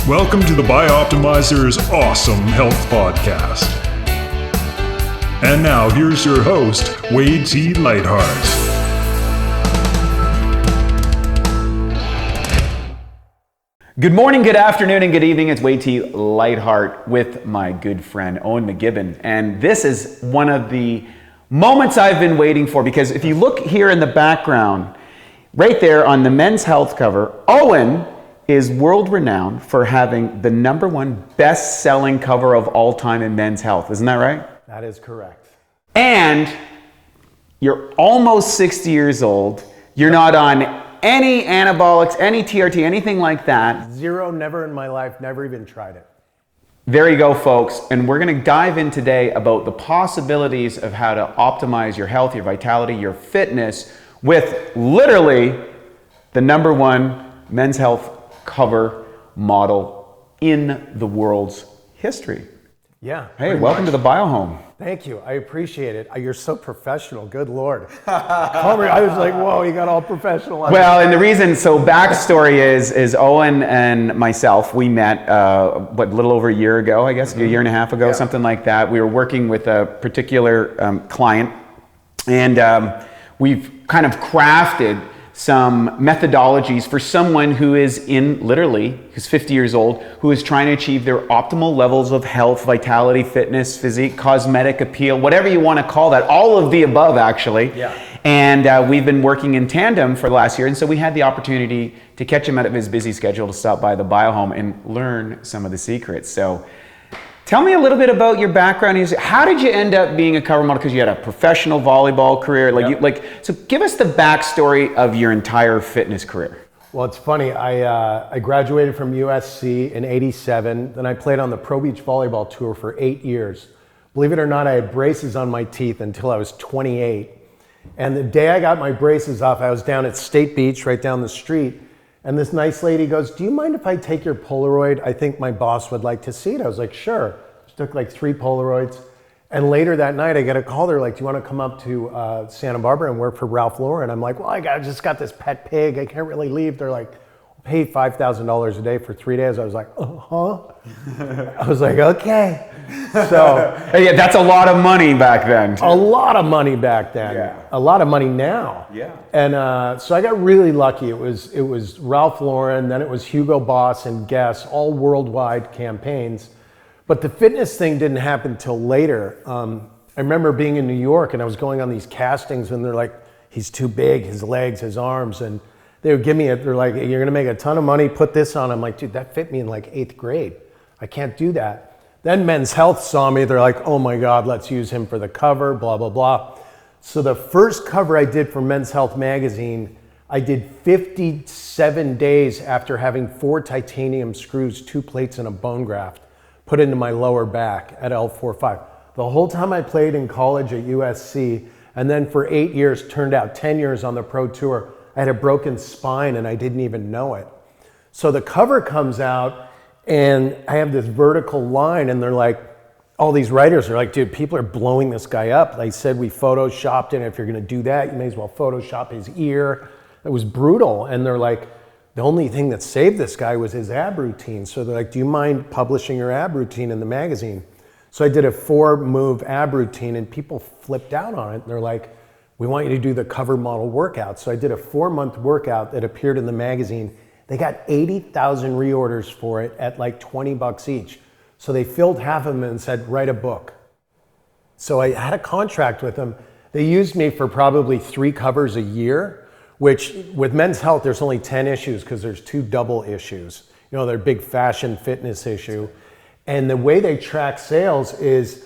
Welcome to the Bioptimizers Awesome Health Podcast. And now here's your host, Wade T. Lightheart. Good morning, good afternoon, and good evening. It's Wade T. Lightheart with my good friend, Owen McKibben. And this is one of the moments I've been waiting for, because if you look here in the background, right there on the Men's Health cover, Owen is world renowned for having the #1 best-selling cover of all time in Men's Health. Isn't that right? That is correct. And you're almost 60 years old. You're not on any anabolics, any TRT, anything like that. Zero, never in my life, never even tried it. There you go, folks. And we're going to dive in today about the possibilities of how to optimize your health, your vitality, your fitness with literally the #1 Men's Health cover model in the world's history. Yeah. Hey, welcome to the Biohome. Thank you. I appreciate it. You're so professional. Good Lord. I was like, whoa, you got all professional. Well, and the reason, so backstory is Owen and myself, we met, a little over a year ago, I guess, a year and a half ago, something like that. We were working with a particular client, and we've kind of crafted some methodologies for someone who is who's 50 years old, who is trying to achieve their optimal levels of health, vitality, fitness, physique, cosmetic appeal, whatever you want to call that, all of the above actually. Yeah. And we've been working in tandem for the last year, and so we had the opportunity to catch him out of his busy schedule to stop by the Biohome and learn some of the secrets. So tell me a little bit about your background. How did you end up being a cover model? Because you had a professional volleyball career. So give us the backstory of your entire fitness career. Well, it's funny. I graduated from USC in '87. Then I played on the Pro Beach Volleyball Tour for 8 years. Believe it or not, I had braces on my teeth until I was 28. And the day I got my braces off, I was down at State Beach, right down the street. And this nice lady goes, "Do you mind if I take your Polaroid? I think my boss would like to see it." I was like, "Sure." She took like 3 Polaroids. And later that night, I get a call. They're like, "Do you want to come up to Santa Barbara and work for Ralph Lauren?" I'm like, "Well, I just got this pet pig. I can't really leave." They're like, "We'll pay $5,000 a day for 3 days." I was like, "Uh-huh." I was like, "Okay." So Yeah, that's a lot of money back then. a lot of money back then. Yeah. A lot of money now. Yeah. And so I got really lucky. It was Ralph Lauren, then it was Hugo Boss and Guess, all worldwide campaigns. But the fitness thing didn't happen till later. I remember being in New York and I was going on these castings and they're like, "He's too big, his legs, his arms." And they would give me they're like, "You're gonna make a ton of money, put this on." I'm like, "Dude, that fit me in like 8th grade. I can't do that." Then Men's Health saw me. They're like, "Oh my God, let's use him for the cover, blah, blah, blah." So the first cover I did for Men's Health magazine, I did 57 days after having 4 titanium screws, 2 plates and a bone graft put into my lower back at L4-5. The whole time I played in college at USC, and then for 8 years, turned out 10 years on the pro tour, I had a broken spine and I didn't even know it. So the cover comes out and I have this vertical line and they're like, all these writers are like, "Dude, people are blowing this guy up. They said we photoshopped it. If you're gonna do that, you may as well Photoshop his ear." It was brutal. And they're like, the only thing that saved this guy was his ab routine. So they're like, "Do you mind publishing your ab routine in the magazine?" So I did a 4-move ab routine and people flipped out on it. They're like, "We want you to do the cover model workout." So I did a 4-month workout that appeared in the magazine. They got 80,000 reorders for it at like $20 each. So they filled half of them and said, "Write a book." So I had a contract with them. They used me for probably 3 covers a year, which with Men's Health, there's only 10 issues because there's 2 double issues. You know, their big fashion fitness issue. And the way they track sales is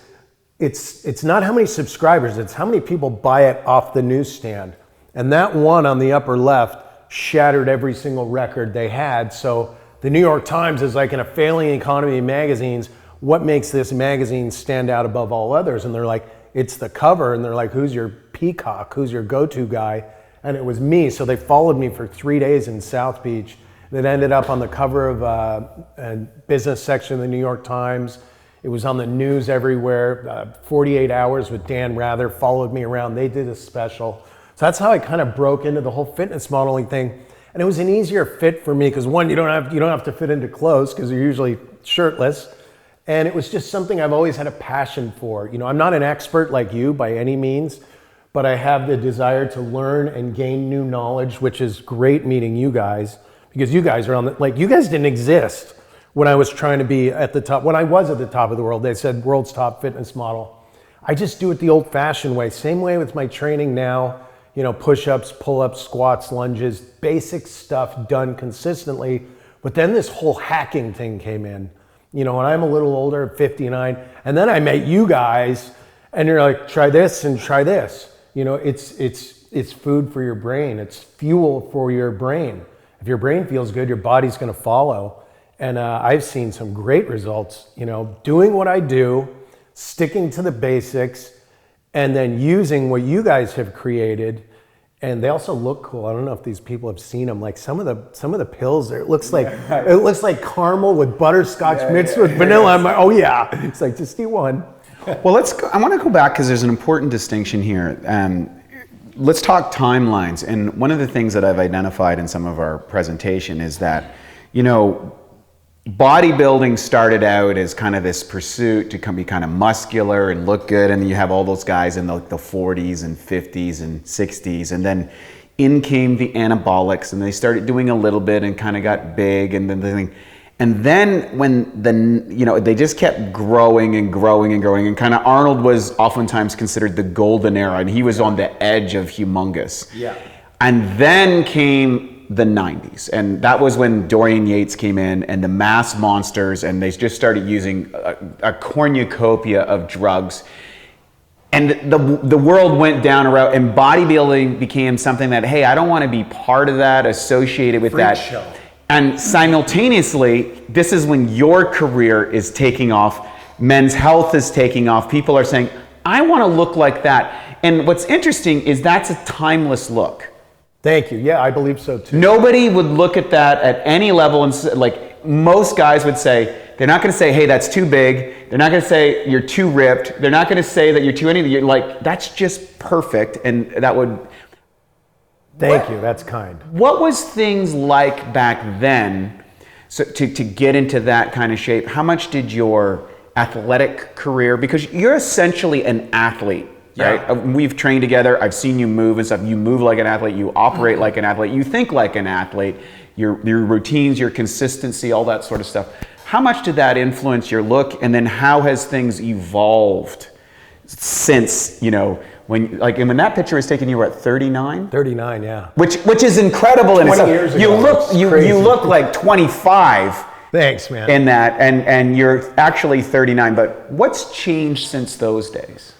it's not how many subscribers, it's how many people buy it off the newsstand. And that one on the upper left shattered every single record they had. So the New York Times is like, in a failing economy of magazines, what makes this magazine stand out above all others? And they're like, "It's the cover." And they're like, "Who's your peacock? Who's your go-to guy?" And it was me. So they followed me for 3 days in South Beach. And it ended up on the cover of a business section of the New York Times. It was on the news everywhere. 48 Hours with Dan Rather followed me around. They did a special. So that's how I kind of broke into the whole fitness modeling thing. And it was an easier fit for me because one, you don't have to fit into clothes because you're usually shirtless. And it was just something I've always had a passion for. I'm not an expert like you by any means, but I have the desire to learn and gain new knowledge, which is great meeting you guys, because you guys are you guys didn't exist when I was trying to be at the top. When I was at the top of the world, they said world's top fitness model. I just do it the old fashioned way. Same way with my training now, push-ups, pull-ups, squats, lunges, basic stuff done consistently. But then this whole hacking thing came in. When I'm a little older, 59, and then I met you guys, and you're like, try this and try this. It's food for your brain. It's fuel for your brain. If your brain feels good, your body's going to follow. And I've seen some great results. Doing what I do, sticking to the basics, and then using what you guys have created. And they also look cool. I don't know if these people have seen them. Like some of the pills, it looks like caramel with butterscotch mixed with vanilla. I'm like, oh yeah. It's like, just eat one. Well, I want to go back because there's an important distinction here. Let's talk timelines. And one of the things that I've identified in some of our presentation is that, bodybuilding started out as kind of this pursuit to be kind of muscular and look good, and then you have all those guys in the 40s and 50s and 60s, and then in came the anabolics, and they started doing a little bit and kind of got big, and then when they just kept growing and growing and growing, and kind of Arnold was oftentimes considered the golden era, and he was on the edge of humongous. Yeah. And then came the 90s, and that was when Dorian Yates came in and the mass monsters, and they just started using a cornucopia of drugs, and the world went down a route, and bodybuilding became something that, hey, I don't want to be part of that, associated with that. Show. And simultaneously, this is when your career is taking off, men's health is taking off, people are saying, I want to look like that. And what's interesting is that's a timeless look. Thank you. Yeah, I believe so too. Nobody would look at that at any level and most guys would say, they're not going to say, hey, that's too big. They're not going to say you're too ripped. They're not going to say that you're too anything. You're like, that's just perfect. And that would... Thank you. That's kind. What was things like back then to get into that kind of shape? How much did your athletic career, because you're essentially an athlete. Right? We've trained together. I've seen you move and stuff. You move like an athlete. You operate like an athlete. You think like an athlete. Your routines, your consistency, all that sort of stuff. How much did that influence your look? And then how has things evolved since, when that picture was taken, you were at 39? 39, yeah. Which is incredible. 20 years ago. You look like 25. Thanks, man. In that, and you're actually 39. But what's changed since those days?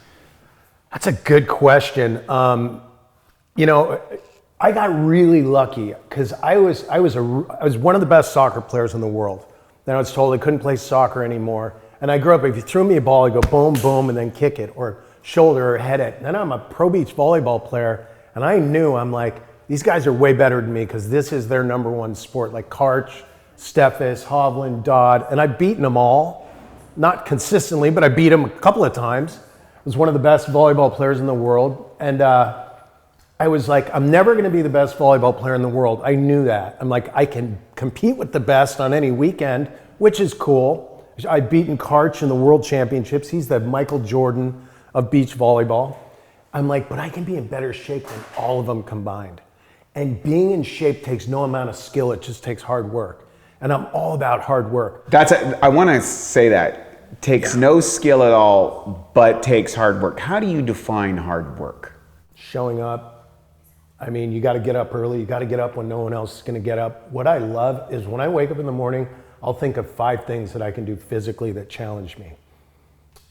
That's a good question. I got really lucky because I was one of the best soccer players in the world. Then I was told I couldn't play soccer anymore. And I grew up, if you threw me a ball, I'd go boom, boom, and then kick it, or shoulder or head it. Then I'm a pro beach volleyball player, and I knew, I'm like, these guys are way better than me because this is their number one sport, like Karch, Steffes, Hovland, Dodd, and I've beaten them all. Not consistently, but I beat them a couple of times. Was one of the best volleyball players in the world, and I was like, I'm never going to be the best volleyball player in the world. I knew that. I'm like, I can compete with the best on any weekend, which is cool. I've beaten Karch in the World Championships. He's the Michael Jordan of beach volleyball. I'm like, but I can be in better shape than all of them combined. And being in shape takes no amount of skill. It just takes hard work. And I'm all about hard work. I want to say that. Takes no skill at all, but takes hard work. How do you define hard work? Showing up. I mean, you got to get up early. You got to get up when no one else is going to get up. What I love is when I wake up in the morning, I'll think of 5 things that I can do physically that challenge me.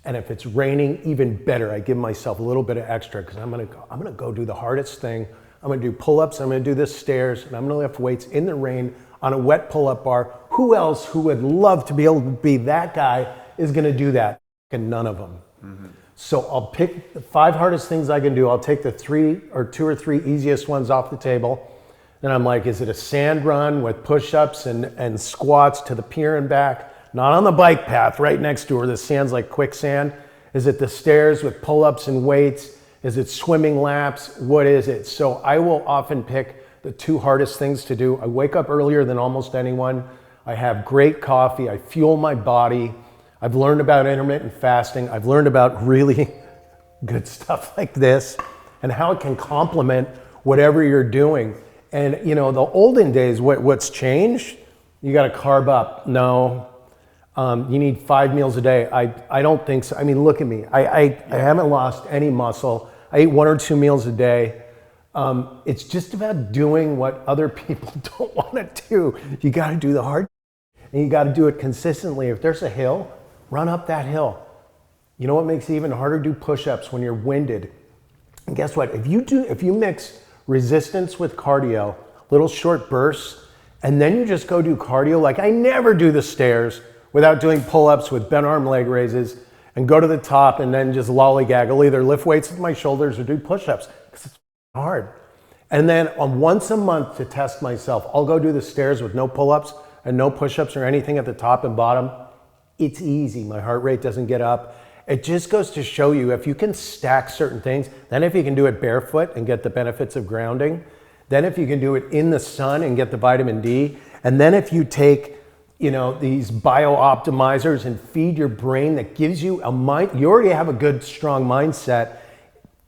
And if it's raining, even better. I give myself a little bit of extra because I'm gonna go do the hardest thing. I'm gonna do pull-ups. I'm gonna do the stairs, and I'm gonna lift weights in the rain on a wet pull-up bar. Who else who would love to be able to be that guy is going to do that? And none of them. Mm-hmm. So I'll pick the 5 hardest things I can do. I'll take the 2 or 3 easiest ones off the table. And I'm like, is it a sand run with push-ups and squats to the pier and back? Not on the bike path right next to her. The sand's like quicksand. Is it the stairs with pull-ups and weights? Is it swimming laps? What is it? So I will often pick the two hardest things to do. I wake up earlier than almost anyone. I have great coffee. I fuel my body. I've learned about intermittent fasting. I've learned about really good stuff like this and how it can complement whatever you're doing. And you know, the olden days, what's changed? You got to carb up. No. You need 5 meals a day. I don't think so. I mean, look at me. I haven't lost any muscle. I eat 1 or 2 meals a day. It's just about doing what other people don't want to do. You got to do the hard, and you got to do it consistently. If there's a hill, run up that hill. You know what makes it even harder? Do push-ups when you're winded. And guess what? If you mix resistance with cardio, little short bursts, and then you just go do cardio, like I never do the stairs without doing pull-ups with bent arm leg raises and go to the top and then just lollygag. I'll either lift weights with my shoulders or do push-ups because it's hard. And then on once a month to test myself, I'll go do the stairs with no pull-ups and no push-ups or anything at the top and bottom. It's easy. My heart rate doesn't get up. It just goes to show you if you can stack certain things, then if you can do it barefoot and get the benefits of grounding, then if you can do it in the sun and get the vitamin D, and then if you take, you know, these Bioptimizers and feed your brain that gives you a mind, you already have a good, strong mindset,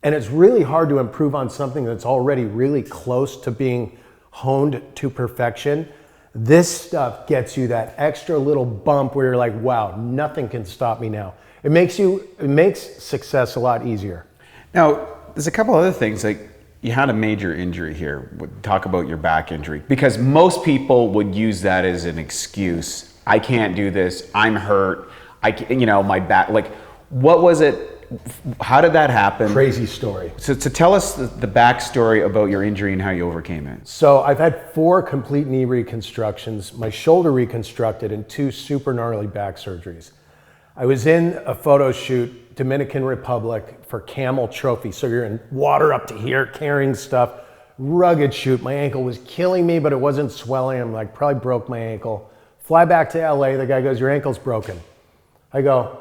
and it's really hard to improve on something that's already really close to being honed to perfection. This stuff gets you that extra little bump where you're like, wow, nothing can stop me now. It makes success a lot easier. Now, there's a couple other things, like you had a major injury here. Talk about your back injury, because most people would use that as an excuse. I can't do this. I'm hurt. My back. Like, what was it? How did that happen? Crazy story. So tell us the backstory about your injury and how you overcame it. So I've had 4 complete knee reconstructions, my shoulder reconstructed, and 2 super gnarly back surgeries. I was in a photo shoot, Dominican Republic, for Camel Trophy. So you're in water up to here, carrying stuff, rugged shoot. My ankle was killing me, but it wasn't swelling. I'm like, probably broke my ankle. Fly back to LA, the guy goes, your ankle's broken. I go,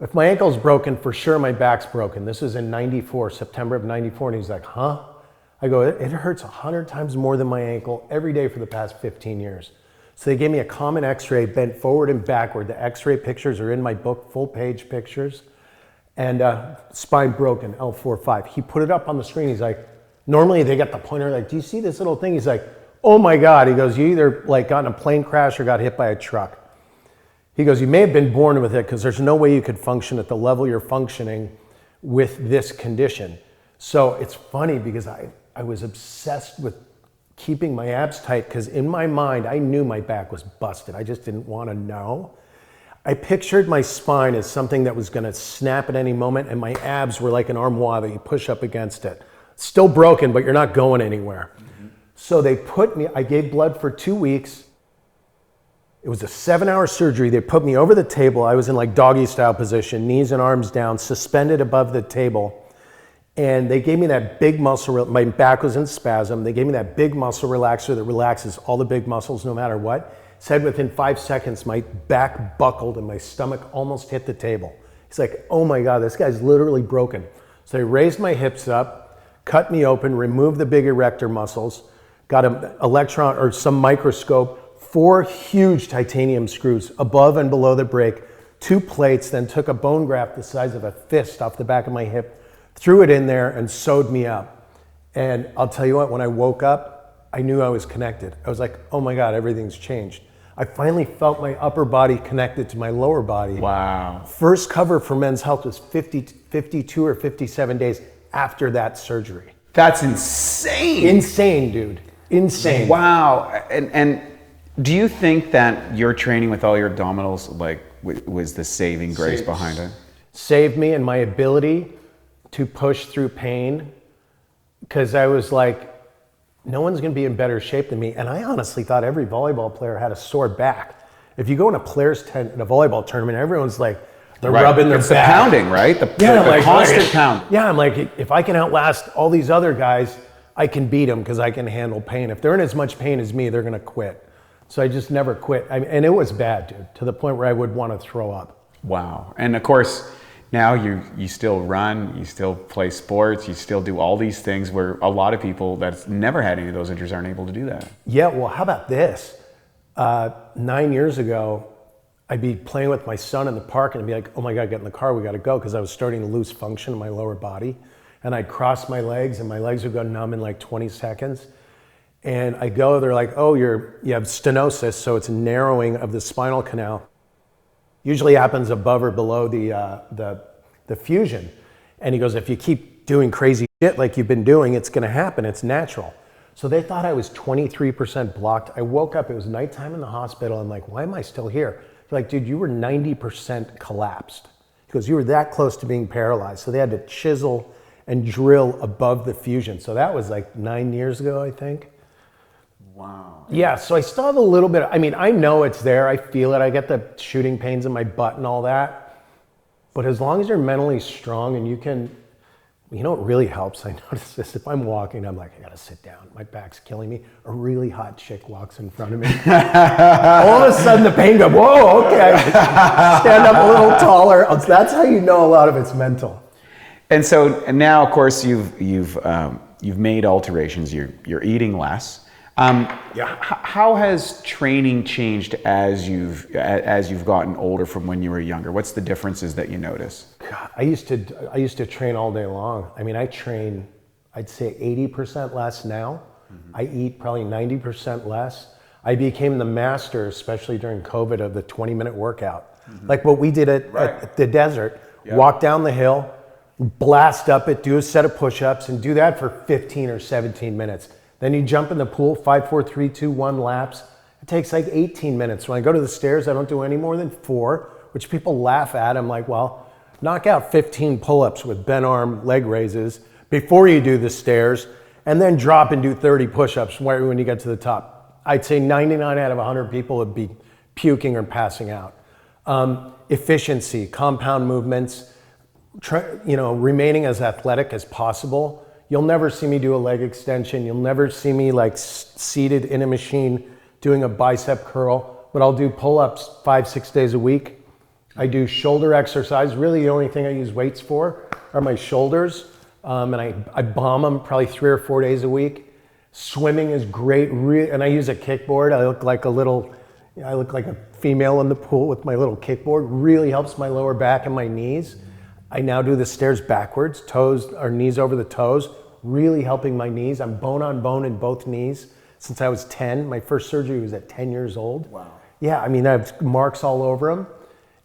if my ankle's broken, for sure my back's broken. This is in 94, September of 94, and he's like, huh? I go, it hurts 100 times more than my ankle every day for the past 15 years. So they gave me a common x-ray, bent forward and backward. The x-ray pictures are in my book, full page pictures. And spine broken, L4-5. He put it up on the screen. He's like, normally they get the pointer, like, do you see this little thing? He's like, oh my God. He goes, you either like got in a plane crash or got hit by a truck. He goes, you may have been born with it because there's no way you could function at the level you're functioning with this condition. So it's funny because I was obsessed with keeping my abs tight because in my mind, I knew my back was busted. I just didn't want to know. I pictured my spine as something that was going to snap at any moment, and my abs were like an armoire that you push up against it. Still broken, but you're not going anywhere. Mm-hmm. So they put me, I gave blood for 2 weeks. It was a 7-hour surgery. They put me over the table. I was in like doggy style position, knees and arms down, suspended above the table. And they gave me that big muscle, my back was in spasm. They gave me that big muscle relaxer that relaxes all the big muscles no matter what. Said within 5 seconds, my back buckled and my stomach almost hit the table. He's like, oh my God, this guy's literally broken. So they raised my hips up, cut me open, removed the big erector muscles, got an electron or some microscope, 4 huge titanium screws above and below the break, 2 plates, then took a bone graft the size of a fist off the back of my hip, threw it in there and sewed me up. And I'll tell you what, when I woke up, I knew I was connected. I was like, oh my God, everything's changed. I finally felt my upper body connected to my lower body. Wow. First cover for Men's Health was 52 or 57 days after that surgery. That's insane. Insane, dude. Insane. Wow. And do you think that your training with all your abdominals was the saving grace behind it? Saved me and my ability to push through pain, because I was like, no one's going to be in better shape than me. And I honestly thought every volleyball player had a sore back. If you go in a player's tent in a volleyball tournament, everyone's like, they're rubbing their back. The pounding, right? The constant pound. Yeah, I'm like, if I can outlast all these other guys, I can beat them because I can handle pain. If they're in as much pain as me, they're going to quit. So I just never quit. And it was bad, dude, to the point where I would want to throw up. Wow. And of course, Now you still run, you still play sports, you still do all these things where a lot of people that's never had any of those injuries aren't able to do that. Yeah, well, how about this? 9 years ago, I'd be playing with my son in the park and I'd be like, oh my God, get in the car, we gotta go, because I was starting to lose function in my lower body. And I'd cross my legs and my legs would go numb in like 20 seconds. And I go, they're like, oh, you have stenosis, so it's narrowing of the spinal canal. Usually happens above or below the fusion. And he goes, if you keep doing crazy shit like you've been doing, it's gonna happen, it's natural. So they thought I was 23% blocked. I woke up, it was nighttime in the hospital. I'm like, why am I still here? They're like, dude, you were 90% collapsed. He goes, you were that close to being paralyzed. So they had to chisel and drill above the fusion. So that was like 9 years ago, I think. Wow. Yeah, so I still have a little bit, I mean, I know it's there, I feel it, I get the shooting pains in my butt and all that. But as long as you're mentally strong and you can, you know what really helps, I notice this, if I'm walking, I'm like, I gotta sit down, my back's killing me. A really hot chick walks in front of me. All of a sudden the pain goes, whoa, okay. Stand up a little taller. That's how you know a lot of it's mental. And so now, of course, you've made alterations, you're eating less. How has training changed as you've gotten older from when you were younger? What's the differences that you notice? God, I used to train all day long. I mean, I train, I'd say 80% less now. Mm-hmm. I eat probably 90% less. I became the master, especially during COVID, of the 20-minute workout. Mm-hmm. Like what we did at the desert, walk down the hill, blast up it, do a set of push-ups, and do that for 15 or 17 minutes. Then you jump in the pool, 5, 4, 3, 2, 1 laps. It takes like 18 minutes. When I go to the stairs, I don't do any more than 4, which people laugh at. I'm like, well, knock out 15 pull-ups with bent arm leg raises before you do the stairs, and then drop and do 30 push-ups when you get to the top. I'd say 99 out of 100 people would be puking or passing out. Efficiency, compound movements, remaining as athletic as possible. You'll never see me do a leg extension. You'll never see me like seated in a machine doing a bicep curl, but I'll do pull-ups 5, 6 days a week. I do shoulder exercise. Really the only thing I use weights for are my shoulders. And I bomb them probably 3 or 4 days a week. Swimming is great. And I use a kickboard. I look like a female in the pool with my little kickboard. Really helps my lower back and my knees. I now do the stairs backwards, toes or knees over the toes, really helping my knees. I'm bone on bone in both knees since I was 10. My first surgery was at 10 years old. Wow. Yeah, I mean, I have marks all over them.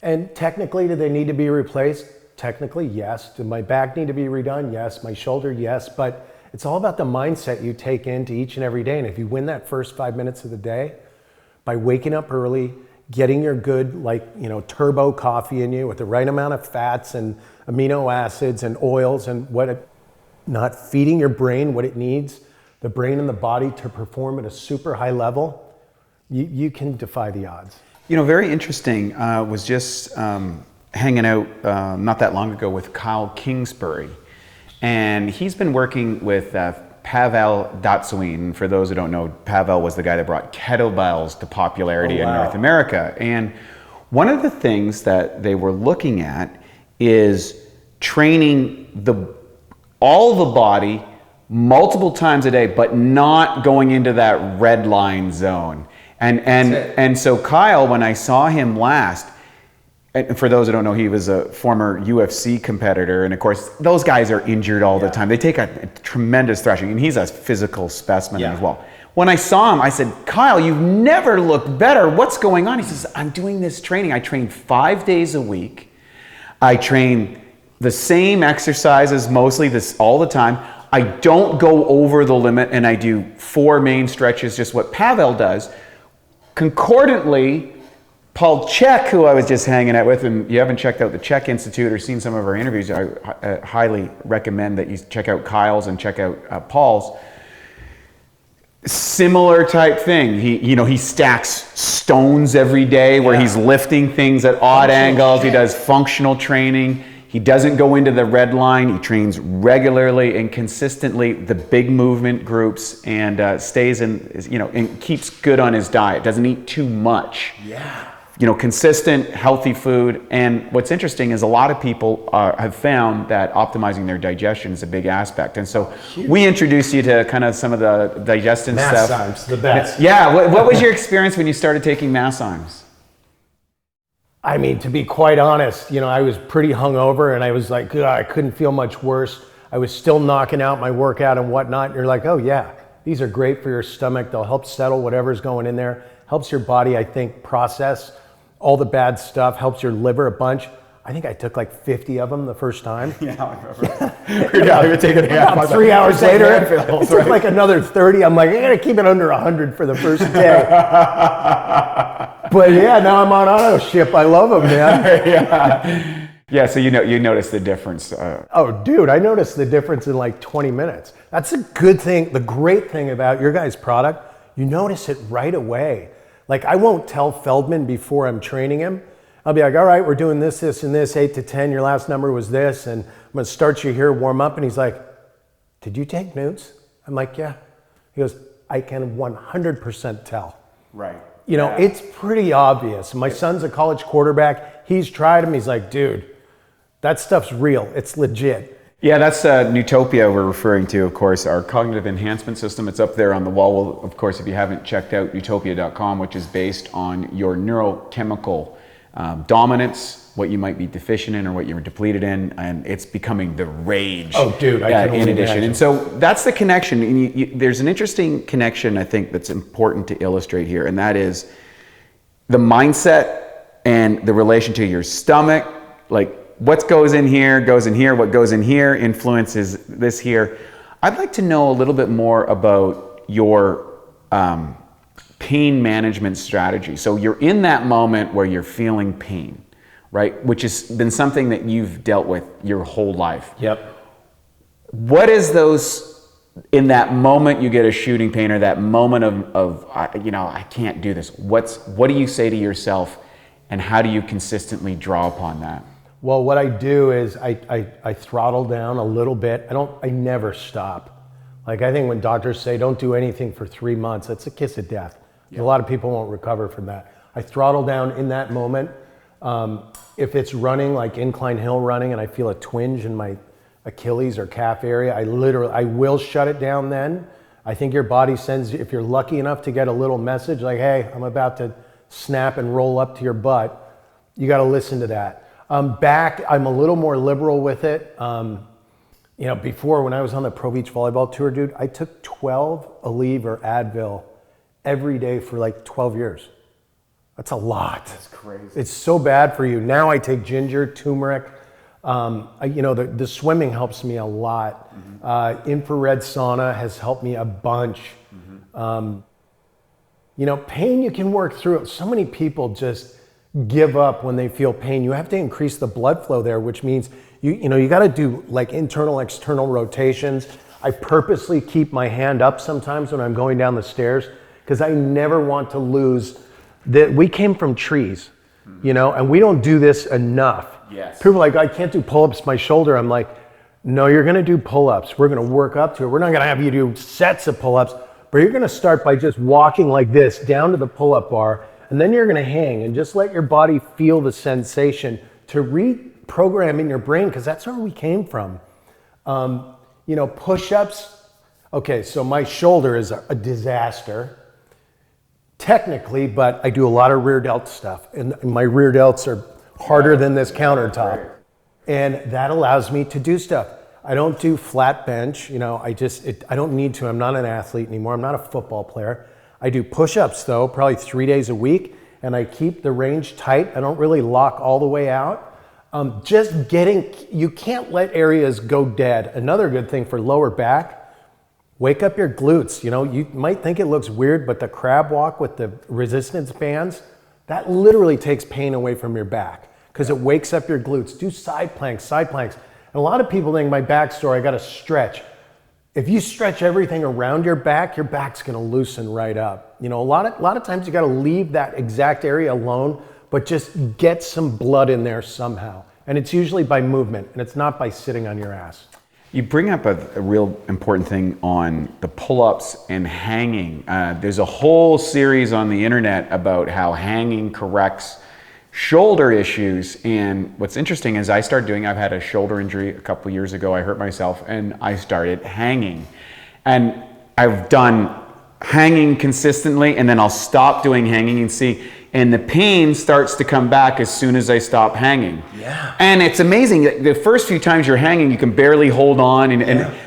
And technically, do they need to be replaced? Technically, yes. Does my back need to be redone? Yes. My shoulder, yes. But it's all about the mindset you take into each and every day. And if you win that first 5 minutes of the day by waking up early, getting your good, turbo coffee in you with the right amount of fats and amino acids and oils and not feeding your brain what it needs, the brain and the body to perform at a super high level, you can defy the odds. Very interesting. Was just hanging out not that long ago with Kyle Kingsbury, and he's been working with Pavel Datsuin. For those who don't know, Pavel was the guy that brought kettlebells to popularity in North America. And one of the things that they were looking at is training all the body multiple times a day, but not going into that red line zone. And so Kyle, when I saw him last, and for those who don't know, he was a former UFC competitor, and of course those guys are injured all the time. They take a tremendous thrashing, and he's a physical specimen as well. When I saw him, I said, Kyle, you've never looked better. What's going on? He says, I'm doing this training. I train 5 days a week. I train the same exercises mostly all the time. I don't go over the limit, and I do 4 main stretches, just what Pavel does. Concordantly, Paul Chek, who I was just hanging out with, and you haven't checked out the Chek Institute or seen some of our interviews, I highly recommend that you check out Kyle's and check out Paul's. Similar type thing. He stacks stones every day where he's lifting things at odd angles. He does functional training. He doesn't go into the red line. He trains regularly and consistently the big movement groups, and stays in, and keeps good on his diet. Doesn't eat too much. Yeah. consistent, healthy food. And what's interesting is a lot of people have found that optimizing their digestion is a big aspect. And so we introduced you to kind of some of the digestion stuff. Mass the best. Yeah. What was your experience when you started taking Masszymes? I mean, to be quite honest, I was pretty hungover and I was like, I couldn't feel much worse. I was still knocking out my workout and whatnot. And you're like, oh yeah, these are great for your stomach. They'll help settle whatever's going in there. Helps your body, I think, process all the bad stuff. Helps your liver a bunch. I think I took like 50 of them the first time. Yeah, I remember. Yeah, you were taking about 3 hours later, it took like another 30. I'm like, I gotta keep it under 100 for the first day. But yeah, now I'm on auto ship. I love them, man. Yeah, so you notice the difference. Oh, dude, I noticed the difference in like 20 minutes. That's a good thing. The great thing about your guys' product, you notice it right away. Like, I won't tell Feldman before I'm training him. I'll be like, all right, we're doing this, this, and this, 8 to 10. Your last number was this, and I'm gonna start you here, warm up. And he's like, did you take notes? I'm like, yeah. He goes, I can 100% tell. Right. It's pretty obvious. My son's a college quarterback. He's tried them. He's like, dude, that stuff's real. It's legit. Yeah, that's Newtopia we're referring to, of course, our cognitive enhancement system. It's up there on the wall. Well, of course, if you haven't checked out newtopia.com, which is based on your neurochemical dominance, what you might be deficient in or what you're depleted in, and it's becoming the rage. Oh, dude, I can in addition. imagine. And so that's the connection. And there's an interesting connection, I think, that's important to illustrate here, and that is the mindset and the relation to your stomach. Like, what goes in here, what goes in here influences this here. I'd like to know a little bit more about your pain management strategy. So you're in that moment where you're feeling pain, right? Which has been something that you've dealt with your whole life. Yep. What is those, in that moment you get a shooting pain or that moment of I can't do this. What do you say to yourself and how do you consistently draw upon that? Well, what I do is I throttle down a little bit. I never stop. Like, I think when doctors say don't do anything for 3 months, that's a kiss of death. Yeah. A lot of people won't recover from that. I throttle down in that moment. If it's running, like incline hill running, and I feel a twinge in my Achilles or calf area, I will shut it down then. I think your body sends, if you're lucky enough to get a little message like, hey, I'm about to snap and roll up to your butt, you got to listen to that. Back, I'm a little more liberal with it. Before, when I was on the Pro Beach Volleyball Tour, dude, I took 12 Aleve or Advil every day for like 12 years. That's a lot. That's crazy. It's so bad for you. Now I take ginger, turmeric. The swimming helps me a lot. Mm-hmm. Infrared sauna has helped me a bunch. Mm-hmm. Pain, you can work through it. So many people just give up when they feel pain. You have to increase the blood flow there, which means you got to do like internal, external rotations. I purposely keep my hand up sometimes when I'm going down the stairs because I never want to lose that. We came from trees, and we don't do this enough. Yes. People are like, I can't do pull-ups, my shoulder. I'm like, no, you're going to do pull-ups. We're going to work up to it. We're not going to have you do sets of pull-ups, but you're going to start by just walking like this down to the pull-up bar. And then you're going to hang and just let your body feel the sensation to reprogram in your brain, because that's where we came from. Push-ups. Okay, so my shoulder is a disaster, technically, but I do a lot of rear delt stuff. And my rear delts are harder than this countertop. And that allows me to do stuff. I don't do flat bench. I don't need to. I'm not an athlete anymore. I'm not a football player. I do push-ups though, probably 3 days a week, and I keep the range tight. I don't really lock all the way out. You can't let areas go dead. Another good thing for lower back, wake up your glutes. You might think it looks weird, but the crab walk with the resistance bands, that literally takes pain away from your back because it wakes up your glutes. Do side planks. And a lot of people think my backstory, I got to stretch. If you stretch everything around your back's gonna loosen right up. A lot of times you gotta leave that exact area alone, but just get some blood in there somehow. And it's usually by movement, and it's not by sitting on your ass. You bring up a real important thing on the pull-ups and hanging. There's a whole series on the internet about how hanging corrects shoulder issues. And what's interesting is I've had a shoulder injury a couple years ago. I hurt myself and I started hanging. And I've done hanging consistently, and then I'll stop doing hanging and the pain starts to come back as soon as I stop hanging. Yeah. And it's amazing. The first few times you're hanging, you can barely hold on,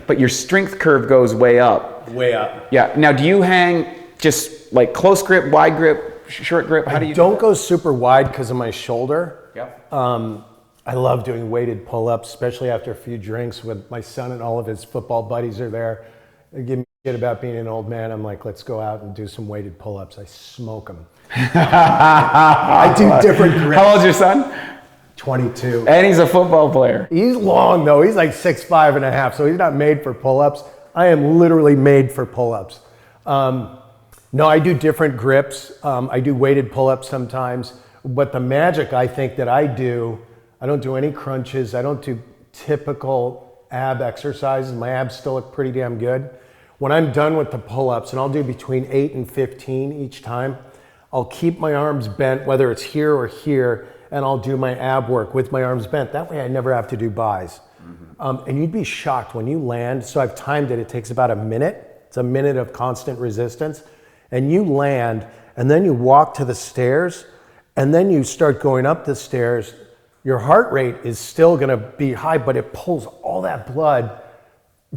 but your strength curve goes way up. Way up. Yeah. Now, do you hang just like close grip, wide grip, short grip? How do you don't go super wide because of my shoulder. Yep. I love doing weighted pull-ups, especially after a few drinks when my son and all of his football buddies are there. They give me shit about being an old man. I'm like, let's go out and do some weighted pull-ups. I smoke them. I do different grips. How old's your son? 22. And he's a football player. He's long though. He's like 6'5.5", so he's not made for pull-ups. I am literally made for pull-ups. No, I do different grips. I do weighted pull-ups sometimes. But the magic I think that I don't do any crunches. I don't do typical ab exercises. My abs still look pretty damn good. When I'm done with the pull-ups, and I'll do between 8 and 15 each time, I'll keep my arms bent, whether it's here or here, and I'll do my ab work with my arms bent. That way I never have to do buys. And you'd be shocked when you land. So I've timed it. It takes about a minute. It's a minute of constant resistance. And you land, and then you walk to the stairs, and then you start going up the stairs. Your heart rate is still gonna be high, but it pulls all that blood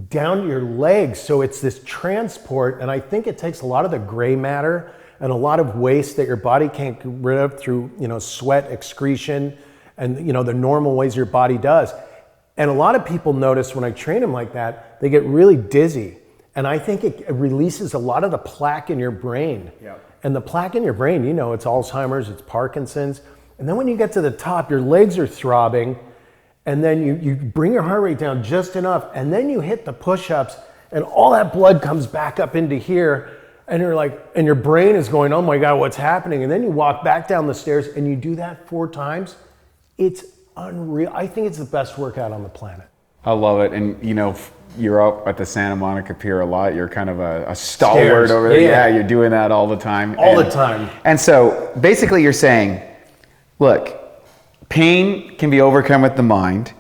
down to your legs. So it's this transport, and I think it takes a lot of the gray matter and a lot of waste that your body can't get rid of through, sweat, excretion, and, the normal ways your body does. And a lot of people notice when I train them like that, they get really dizzy. And I think it releases a lot of the plaque in your brain. Yep. And the plaque in your brain, it's Alzheimer's, it's Parkinson's. And then when you get to the top, your legs are throbbing, and then you bring your heart rate down just enough, and then you hit the push-ups, and all that blood comes back up into here, and you're like, and your brain is going, oh my God, what's happening? And then you walk back down the stairs, and you do that 4 times. It's unreal. I think it's the best workout on the planet. I love it. And you're up at the Santa Monica Pier a lot. You're kind of a stalwart over there. Yeah, you're doing that all the time. The time. And so basically you're saying, look, pain can be overcome with the mind.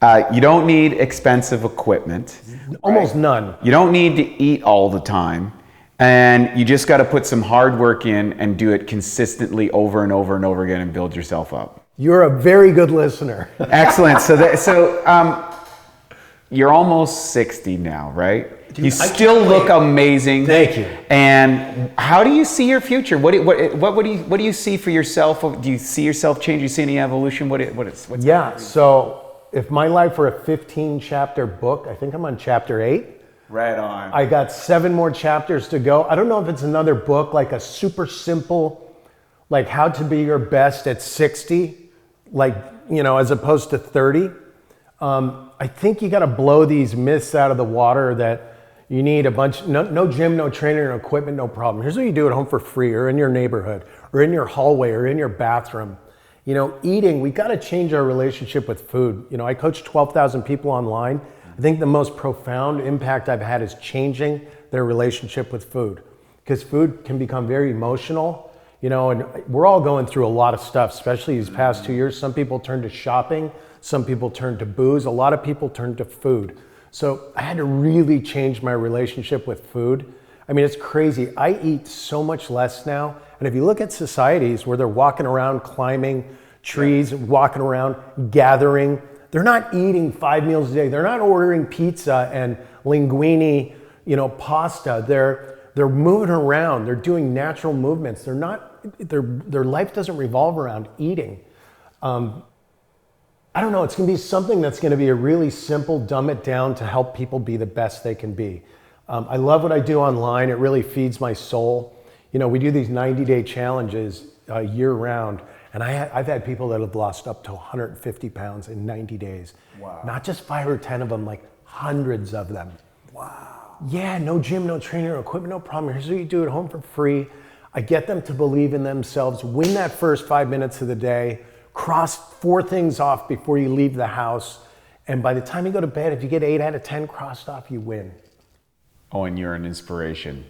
You don't need expensive equipment. Almost none. You don't need to eat all the time. And you just got to put some hard work in and do it consistently over and over and over again and build yourself up. You're a very good listener. Excellent. So you're almost 60 now, right? Dude, you still look amazing. Thank you. And how do you see your future? What do you see for yourself? Do you see yourself change? Do you see any evolution? What's So if my life were a 15-chapter book, I think I'm on chapter 8. Right on. I got 7 more chapters to go. I don't know if it's another book, like a super simple, like how to be your best at 60, like, as opposed to 30. I think you got to blow these myths out of the water that you need a bunch, no gym, no training, no equipment, no problem. Here's what you do at home for free, or in your neighborhood, or in your hallway, or in your bathroom. Eating, we got to change our relationship with food. I coach 12,000 people online. I think the most profound impact I've had is changing their relationship with food, because food can become very emotional, and we're all going through a lot of stuff, especially these past 2 years. Some people turn to shopping, some people turn to booze, a lot of people turn to food. So I had to really change my relationship with food. I mean, it's crazy. I eat so much less now. And if you look at societies where they're walking around, climbing trees, walking around, gathering, they're not eating 5 meals a day. They're not ordering pizza and linguine, pasta. They're moving around. They're doing natural movements. Their life doesn't revolve around eating. I don't know. It's going to be something that's going to be a really simple, dumb it down to help people be the best they can be. I love what I do online. It really feeds my soul. We do these 90-day challenges year round. And I've had people that have lost up to 150 pounds in 90 days. Wow. Not just 5 or 10 of them, like hundreds of them. Wow. Yeah, no gym, no trainer, no equipment, no problem. Here's what you do at home for free. I get them to believe in themselves, win that first 5 minutes of the day, cross 4 things off before you leave the house, And by the time you go to bed, if you get 8 out of 10 crossed off, you win. Owen, you're an inspiration.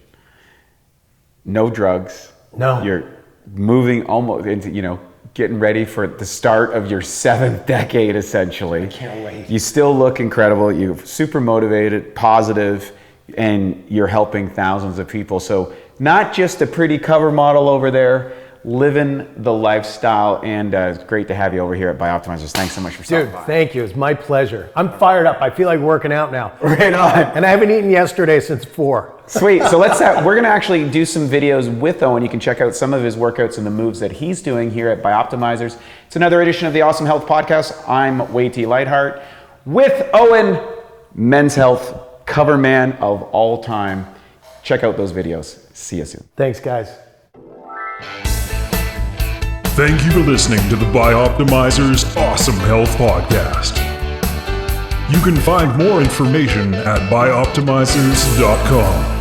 No drugs. No. You're moving almost into, getting ready for the start of your 7th decade, essentially. I can't wait. You still look incredible. You're super motivated, positive, and you're helping thousands of people. So not just a pretty cover model over there, living the lifestyle, and it's great to have you over here at Bioptimizers. Thanks so much for stopping by. Thank you. It's my pleasure. I'm fired up. I feel like working out now. Right on. And I haven't eaten yesterday since 4. Sweet. So we're going to actually do some videos with Owen. You can check out some of his workouts and the moves that he's doing here at Bioptimizers. It's another edition of the Awesome Health Podcast. I'm Wade T. Lightheart with Owen, men's health cover man of all time. Check out those videos. See you soon. Thanks, guys. Thank you for listening to the Bioptimizers Awesome Health Podcast. You can find more information at bioptimizers.com.